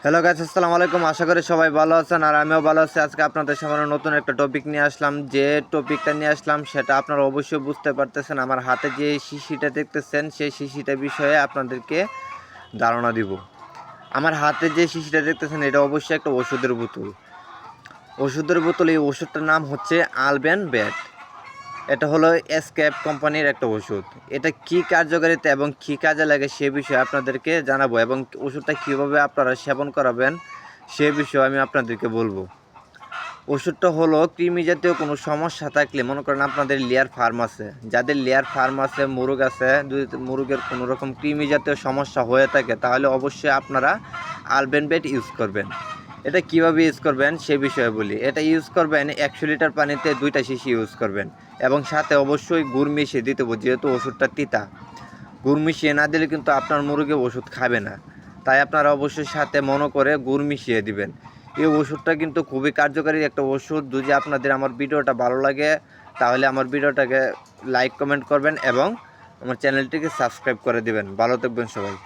Hello guys, আসসালামু আলাইকুম। আশা করি সবাই ভালো আছেন আর আমিও ভালো আছি। আজকে আপনাদের সামনে নতুন একটা টপিক নিয়ে আসলাম। যে টপিকটা নিয়ে আসলাম সেটা আপনারা অবশ্যই বুঝতে পারতেছেন। আমার হাতে যে শিশিটা দেখতেছেন সেই শিশিটা বিষয়ে আপনাদেরকে ধারণা দিব। আমার হাতে যে শিশিটা দেখতেছেন এটা অবশ্যই একটা ওষুধের বোতল। এই ওষুধটার নাম হচ্ছে আলবেন ব্যাট। এটা হলো এসকেপ কোম্পানির একটা ওষুধ। এটা কী কার্যকারিতা এবং কী কাজে লাগে সে বিষয়ে আপনাদেরকে জানাবো এবং ওষুধটা কীভাবে আপনারা সেবন করাবেন সে বিষয়ে আমি আপনাদেরকে বলবো। ওষুধটা হলো কৃমি জাতীয় কোনো সমস্যা থাকলে, মনে করেন আপনাদের লেয়ার ফার্ম আছে, যাদের লেয়ার ফার্ম আছে, মুরগ আছে, যদি মুরগের কোনো রকম কৃমি জাতীয় সমস্যা হয়ে থাকে তাহলে অবশ্যই আপনারা আলবেন বেট ইউজ করবেন। এটা কিভাবে ইউজ করবেন সে বিষয়ে বলি। এটা ইউজ করবেন 100 লিটার পানিতে 2টা শিশি ইউজ করবেন এবং সাথে অবশ্যই গুড় মিশিয়ে দিতে হবে, যেহেতু ওষুধটা তিতা। গুড় মিশিয়ে না দিলে কিন্তু আপনার মুরগি ওষুধ খাবে না, তাই আপনারা অবশ্যই সাথে মনে করে গুড় মিশিয়ে দিবেন। এই ওষুধটা কিন্তু খুবই কার্যকারী একটা ওষুধ। যদি আপনাদের আমার ভিডিওটা ভালো লাগে তাহলে আমার ভিডিওটাকে লাইক কমেন্ট করবেন এবং আমার চ্যানেলটিকে সাবস্ক্রাইব করে দিবেন। ভালো থাকবেন সবাই।